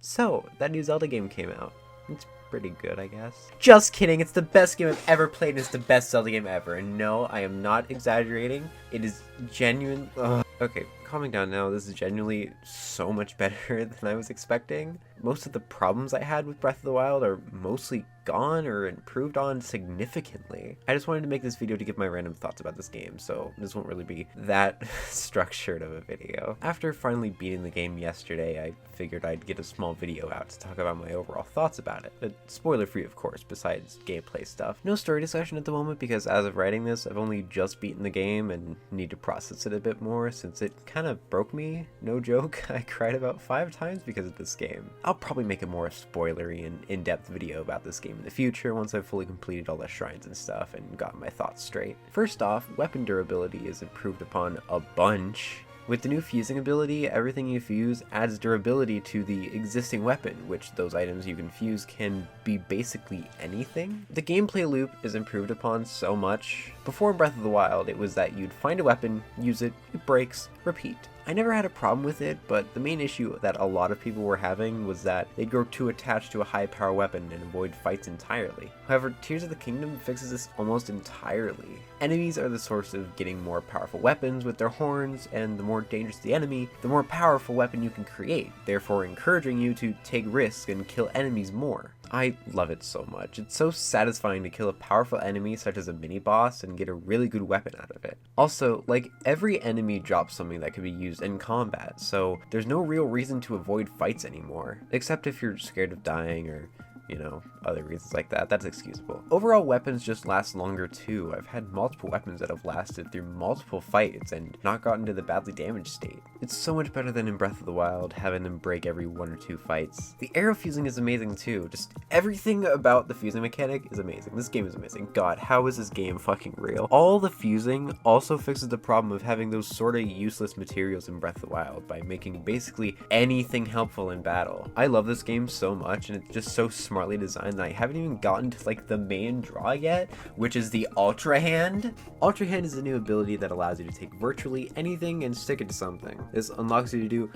So, that new Zelda game came out. It's pretty good, I guess. Just kidding, it's the best game I've ever played and it's the best Zelda game ever. And no, I am not exaggerating. It is genuine. Ugh. Okay, calming down now. This is genuinely so much better than I was expecting. Most of the problems I had with Breath of the Wild are mostly gone or improved on significantly. I just wanted to make this video to give my random thoughts about this game, so this won't really be that structured of a video. After finally beating the game yesterday, I figured I'd get a small video out to talk about my overall thoughts about it. Spoiler free, of course, besides gameplay stuff. No story discussion at the moment because as of writing this, I've only just beaten the game and need to process it a bit more since it kind of broke me. No joke, I cried about 5 times because of this game. I'll probably make a more spoilery and in-depth video about this game in the future once I've fully completed all the shrines and stuff and gotten my thoughts straight. First off, weapon durability is improved upon a bunch. With the new fusing ability, everything you fuse adds durability to the existing weapon, which those items you can fuse can be basically anything. The gameplay loop is improved upon so much. Before in Breath of the Wild, it was that you'd find a weapon, use it, it breaks, repeat. I never had a problem with it, but the main issue that a lot of people were having was that they'd grow too attached to a high power weapon and avoid fights entirely. However, Tears of the Kingdom fixes this almost entirely. Enemies are the source of getting more powerful weapons with their horns, and the more dangerous the enemy, the more powerful weapon you can create, therefore encouraging you to take risks and kill enemies more. I love it so much. It's so satisfying to kill a powerful enemy such as a mini-boss and get a really good weapon out of it. Also, like, every enemy drops something that could be used in combat, so there's no real reason to avoid fights anymore, except if you're scared of dying or, you know, other reasons like that. That's excusable. Overall, weapons just last longer too. I've had multiple weapons that have lasted through multiple fights and not gotten to the badly damaged state. It's so much better than in Breath of the Wild, having them break every 1 or 2 fights. The arrow fusing is amazing too. Just everything about the fusing mechanic is amazing. This game is amazing. God, how is this game fucking real? All the fusing also fixes the problem of having those sorta useless materials in Breath of the Wild by making basically anything helpful in battle. I love this game so much and it's just so smartly designed that I haven't even gotten to like the main draw yet, which is the Ultra Hand. Ultra Hand is a new ability that allows you to take virtually anything and stick it to something. This unlocks you to do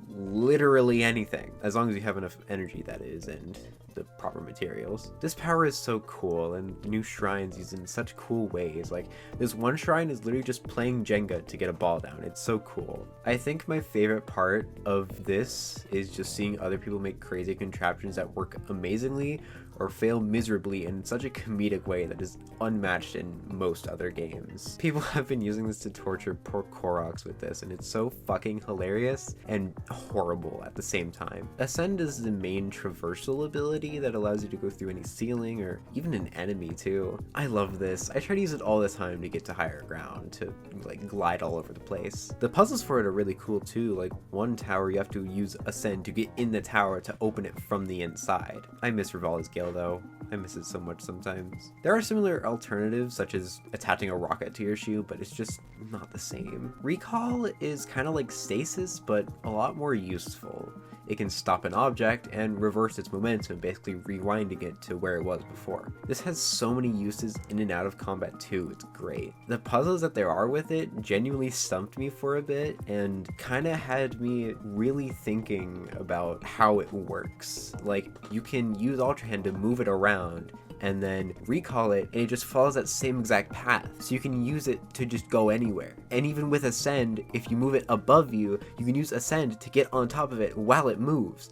literally anything, as long as you have enough energy, that is, and the proper materials. This power is so cool, and new shrines used in such cool ways. Like, this one shrine is literally just playing Jenga to get a ball down. It's so cool. I think my favorite part of this is just seeing other people make crazy contraptions that work amazingly or fail miserably in such a comedic way that is unmatched in most other games. People have been using this to torture poor Koroks with this, and it's so fucking hilarious and horrible at the same time. Ascend is the main traversal ability that allows you to go through any ceiling or even an enemy too. I love this. I try to use it all the time to get to higher ground, to like glide all over the place. The puzzles for it are really cool too. Like one tower you have to use Ascend to get in the tower to open it from the inside. I miss Rivali's Gale though. I miss it so much sometimes. There are similar alternatives such as attaching a rocket to your shoe, but it's just not the same. Recall is kind of like stasis, but a lot more useful. It can stop an object and reverse its momentum, basically rewinding it to where it was before. This has so many uses in and out of combat too, it's great. The puzzles that there are with it genuinely stumped me for a bit and kind of had me really thinking about how it works. Like, you can use Ultra Hand to move it around and then recall it, and it just follows that same exact path. So you can use it to just go anywhere. And even with Ascend, if you move it above you, you can use Ascend to get on top of it while it moves.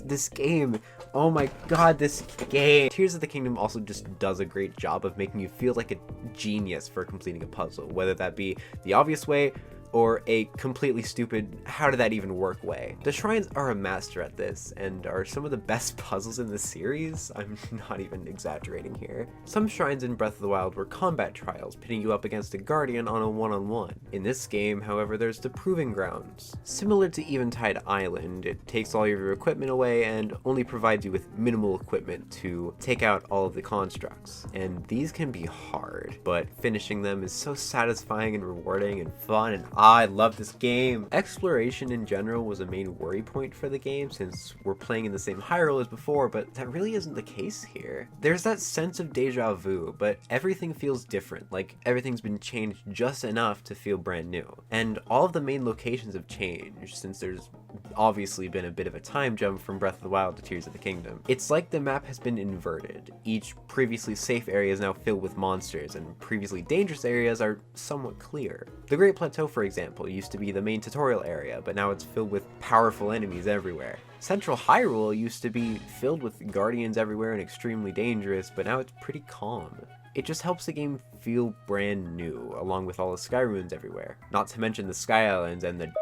This game, oh my god, this game. Tears of the Kingdom also just does a great job of making you feel like a genius for completing a puzzle, whether that be the obvious way or a completely stupid, how did that even work way. The shrines are a master at this and are some of the best puzzles in the series. I'm not even exaggerating here. Some shrines in Breath of the Wild were combat trials, pitting you up against a guardian on a one-on-one. In this game, however, there's the proving grounds. Similar to Eventide Island, it takes all of your equipment away and only provides you with minimal equipment to take out all of the constructs. And these can be hard, but finishing them is so satisfying and rewarding and fun, and I love this game. Exploration in general was a main worry point for the game since we're playing in the same Hyrule as before, but that really isn't the case here. There's that sense of deja vu, but everything feels different, like everything's been changed just enough to feel brand new. And all of the main locations have changed since there's obviously been a bit of a time jump from Breath of the Wild to Tears of the Kingdom. It's like the map has been inverted. Each previously safe area is now filled with monsters, and previously dangerous areas are somewhat clear. The Great Plateau, for example, used to be the main tutorial area, but now it's filled with powerful enemies everywhere. Central Hyrule used to be filled with guardians everywhere and extremely dangerous, but now it's pretty calm. It just helps the game feel brand new, along with all the sky ruins everywhere. Not to mention the Sky Islands and the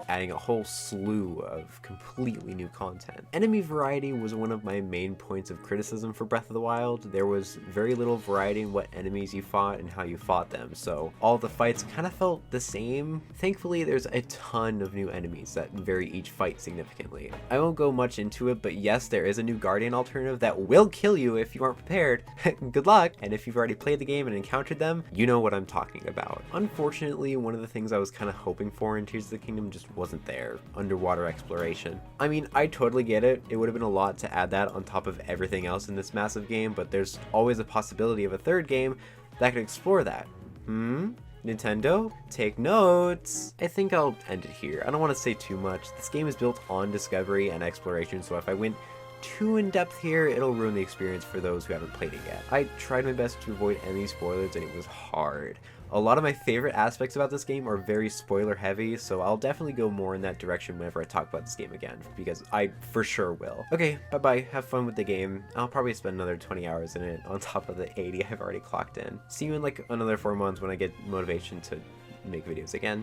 adding a whole slew of completely new content. Enemy variety was one of my main points of criticism for Breath of the Wild. There was very little variety in what enemies you fought and how you fought them, so all the fights kind of felt the same. Thankfully, there's a ton of new enemies that vary each fight significantly. I won't go much into it, but yes, there is a new Guardian alternative that will kill you if you aren't prepared. Good luck! And if you've already played the game and encountered them, you know what I'm talking about. Unfortunately, one of the things I was kind of hoping for in Tears of the Kingdom just wasn't there. Underwater exploration. I mean, I totally get it. It would have been a lot to add that on top of everything else in this massive game, but there's always a possibility of a third game that could explore that. Nintendo, take notes. I think I'll end it here. I don't want to say too much. This game is built on discovery and exploration, so if I went too in depth here, it'll ruin the experience for those who haven't played it yet. I tried my best to avoid any spoilers, and it was hard. A lot of my favorite aspects about this game are very spoiler heavy, so I'll definitely go more in that direction whenever I talk about this game again, because I for sure will. Okay, bye bye, have fun with the game. I'll probably spend another 20 hours in it on top of the 80 I've already clocked in. See you in like another 4 months when I get motivation to make videos again.